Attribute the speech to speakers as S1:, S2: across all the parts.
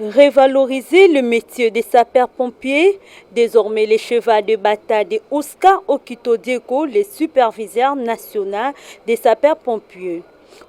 S1: Revaloriser le métier des sapeurs-pompiers. Désormais, les chevaux de bataille de Oscar Okito-Dieko, les superviseurs nationaux des sapeurs-pompiers.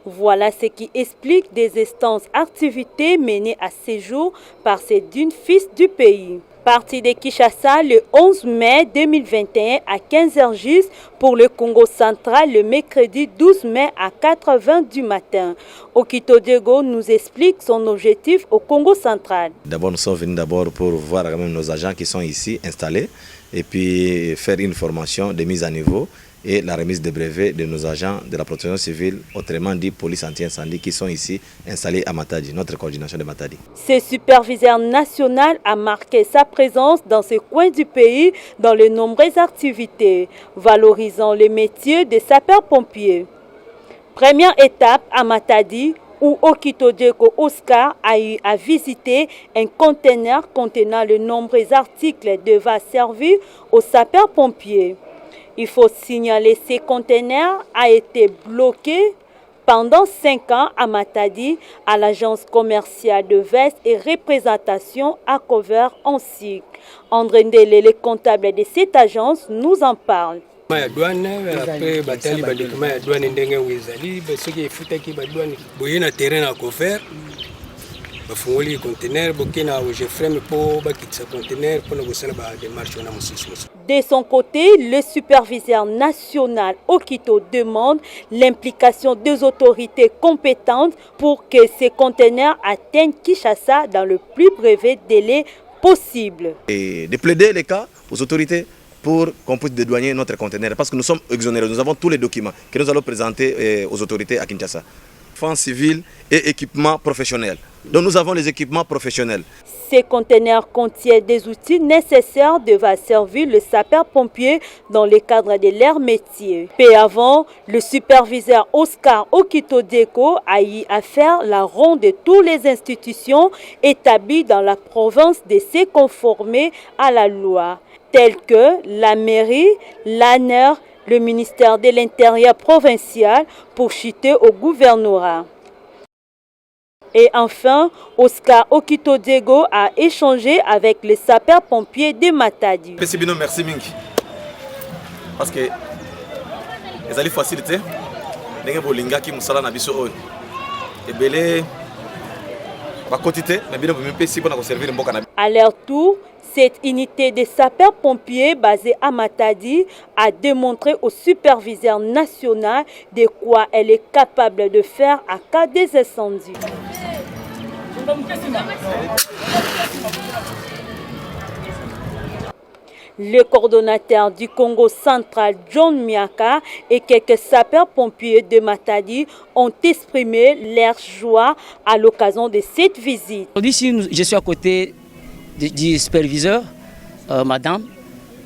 S1: Voilà ce qui explique des instances activités menées à ce jour par ces d'une fils du pays. Parti de Kinshasa le 11 mai 2021 à 15h juste pour le Congo central le mercredi 12 mai à 4h20 du matin. Okito-Dieko nous explique son objectif au Congo central.
S2: D'abord, nous sommes venus pour voir quand même nos agents qui sont ici installés et puis faire une formation de mise à niveau et la remise des brevets de nos agents de la protection civile, autrement dit police anti-incendie, qui sont ici installés à Matadi, notre coordination de Matadi.
S1: Ce superviseur national a marqué sa présence dans ce coin du pays dans de nombreuses activités, valorisant le métier de sapeur-pompier. Première étape à Matadi, où Okito-Dieko Oscar a eu à visiter un conteneur contenant de nombreux articles devant servir aux sapeurs-pompiers. Il faut signaler que ce conteneur a été bloqué pendant 5 ans à Matadi, à l'agence commerciale de veste et représentation à Cover en SIC. André Ndele, le comptable de cette agence, nous en parle. De son côté, le superviseur national Okito demande l'implication des autorités compétentes pour que ces conteneurs atteignent Kinshasa dans le plus bref délai possible.
S2: Et de plaider les cas aux autorités pour qu'on puisse dédouaner notre conteneur parce que nous sommes exonérés. Nous avons tous les documents que nous allons présenter aux autorités à Kinshasa. Défense civile et équipements professionnels. Donc nous avons les équipements professionnels.
S1: Ces conteneurs contiennent des outils nécessaires devant servir le sapeur-pompier dans le cadre de leur métier. Peu avant, le superviseur Oscar Okito-Dieko a eu à faire la ronde de toutes les institutions établies dans la province de se conformer à la loi, telles que la mairie, l'ANER, le ministère de l'Intérieur provincial pour chuter au gouvernorat. Et enfin, Oscar Okito-Dieko a échangé avec les sapeurs-pompiers de Matadi.
S2: Merci Mingi. Parce que les alliés facilités, les bolinga qui musala na biso oyo. Et belé ba quantité na bino bimpe si pour servir mboka na.
S1: À leur tour, cette unité de sapeurs-pompiers basée à Matadi a démontré au superviseur national de quoi elle est capable de faire à cas des incendies. Le coordonnateur du Congo central, John Miaka, et quelques sapeurs-pompiers de Matadi ont exprimé leur joie à l'occasion de cette visite.
S3: Aujourd'hui, je suis à côté du superviseur, madame.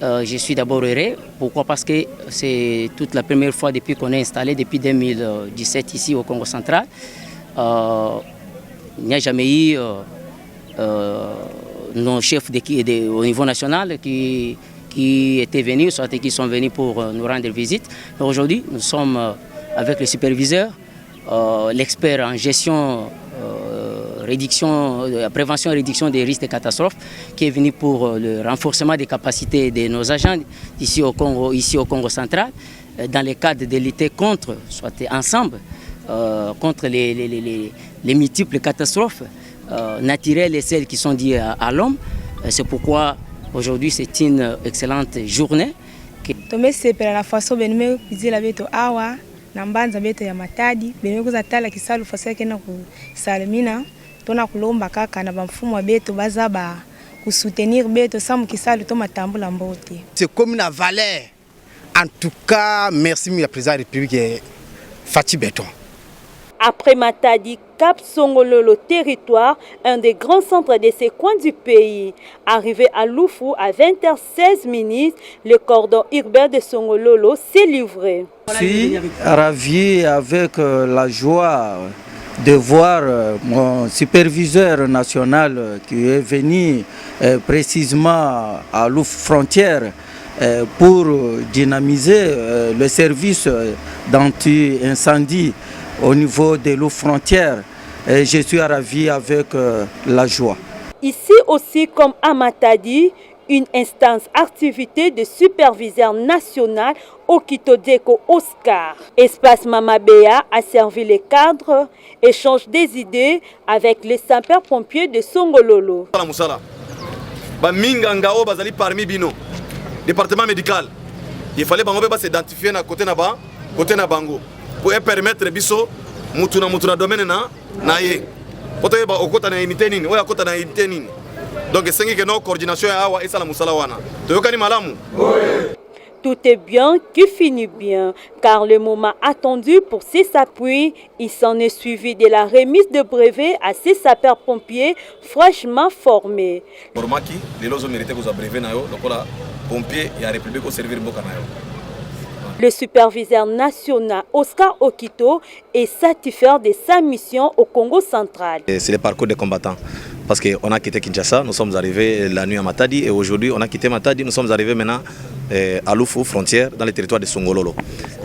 S3: Je suis d'abord heureux. Pourquoi? Parce que c'est toute la première fois depuis qu'on est installé, depuis 2017 ici au Congo central. Il n'y a jamais eu nos chefs au niveau national qui étaient venus, soit qui sont venus pour nous rendre visite. Aujourd'hui, nous sommes avec le superviseur, l'expert en gestion, prévention et réduction des risques de catastrophes, qui est venu pour le renforcement des capacités de nos agents ici au Congo central, dans le cadre de lutter contre, soit ensemble, contre les multiples catastrophes naturelles et celles qui sont liées à l'homme. C'est pourquoi aujourd'hui c'est une excellente journée.
S4: La façon dont nous awa na mbanza beto ya Matadi benye kuzatala kisalu fasa kena ku salimina tona kulomba kaka na bamfumu wa beto baza ba kusoutenir beto samu kisalu to matambula mbote.
S5: C'est comme une valeur. En tout cas, merci le président de la République Fati Beton.
S1: Après Matadi, Cap Songololo territoire, un des grands centres de ces coins du pays. Arrivé à Loufou à 20h16 minutes, le cordon urbain de Songololo s'est livré.
S6: Je suis ravi avec la joie de voir mon superviseur national qui est venu précisément à Loufou frontière pour dynamiser le service d'anti-incendie au niveau de l'eau frontière. Je suis ravi avec la joie.
S1: Ici aussi, comme à Matadi, une instance activité de superviseur national Okito Deko Oscar. Espace Mamabea a servi les cadres, échange des idées avec les sapeurs-pompiers de Songololo.
S7: Parmi bino, département médical, il fallait s'identifier à côté na bango pour permettre biso mutuna domaine na ye. Poto ba okota na unité nini, oya kota na unité nini. Donc c'est que nos coordination awa et la musala wana. Toyokani malamu.
S1: Tout est bien qui finit bien, car le moment attendu pour ces appuis, il s'en est suivi de la remise de brevet à ces sapeurs-pompiers fraîchement formés.
S7: Normaki, les lois ont mérité que vous brevet na yo, donc la pompier et la République au servir boka na yo.
S1: Le superviseur national Oscar Okito est satisfait de sa mission au Congo central.
S2: C'est le parcours des combattants. Parce qu'on a quitté Kinshasa, nous sommes arrivés la nuit à Matadi et aujourd'hui on a quitté Matadi, nous sommes arrivés maintenant à Lufu, frontière, dans le territoire de Songololo.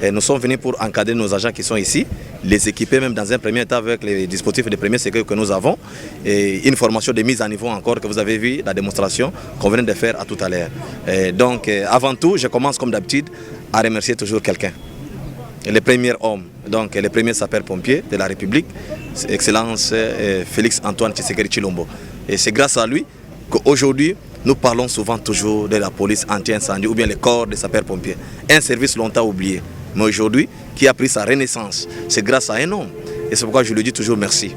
S2: Et nous sommes venus pour encadrer nos agents qui sont ici, les équiper même dans un premier état avec les dispositifs de premier secours que nous avons et une formation de mise à niveau encore que vous avez vu, la démonstration qu'on venait de faire à tout à l'heure. Donc avant tout, je commence comme d'habitude à remercier toujours quelqu'un. Le premier homme, donc le premier sapeur-pompier de la République, Excellence Félix Antoine Tshisekedi Tshilombo. Et c'est grâce à lui qu'aujourd'hui, nous parlons souvent toujours de la police anti-incendie ou bien le corps des sapeurs-pompiers. Un service longtemps oublié, mais aujourd'hui, qui a pris sa renaissance, c'est grâce à un homme. Et c'est pourquoi je lui dis toujours merci.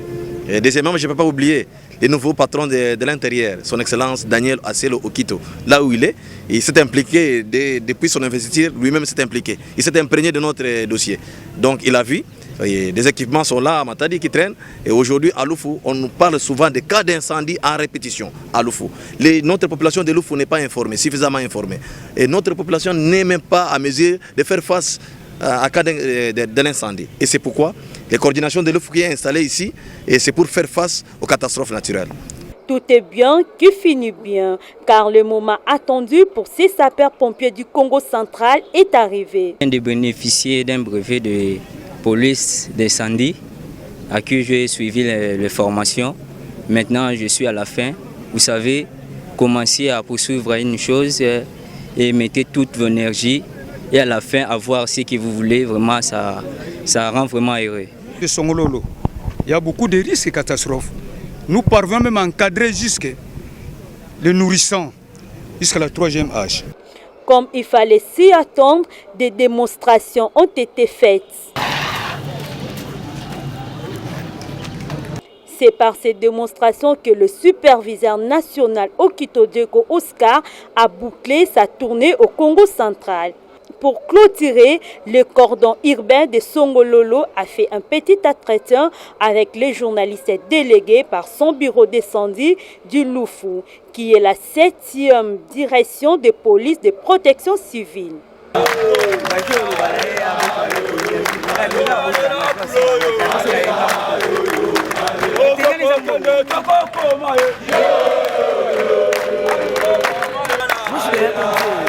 S2: Et deuxièmement, je ne peux pas oublier le nouveau patron de l'intérieur, son Excellence Daniel Aselo Okito, là où il est. Il s'est impliqué depuis son investiture, lui-même s'est impliqué. Il s'est imprégné de notre dossier. Donc il a vu, des équipements sont là à Matadi qui traînent. Et aujourd'hui à Lufu, on nous parle souvent de cas d'incendie en répétition à Lufu. Notre population de Lufu n'est pas informée, suffisamment informée. Et notre population n'est même pas à mesure de faire face à cas de l'incendie. Et c'est pourquoi les coordinations de Lufu qui est installée ici, et c'est pour faire face aux catastrophes naturelles.
S1: Tout est bien qui finit bien, car le moment attendu pour ces sapeurs-pompiers du Congo central est arrivé.
S8: Je viens de bénéficier d'un brevet de police d'incendie à qui j'ai suivi les formations. Maintenant, je suis à la fin. Vous savez, commencez à poursuivre une chose et mettez toute vos énergies et à la fin, avoir ce que vous voulez, vraiment, ça rend vraiment heureux.
S9: De Songololo, il y a beaucoup de risques et catastrophes. Nous parvenons même à encadrer jusqu'à le nourrissant, jusqu'à la 3e âge.
S1: Comme il fallait s'y attendre, des démonstrations ont été faites. C'est par ces démonstrations que le superviseur national Okito Deko Oscar a bouclé sa tournée au Congo central. Pour clôturer, le cordon urbain de Songololo a fait un petit entretien avec les journalistes délégués par son bureau d'incendie du Lufu, qui est la 7e direction de police de protection civile.
S10: Mushe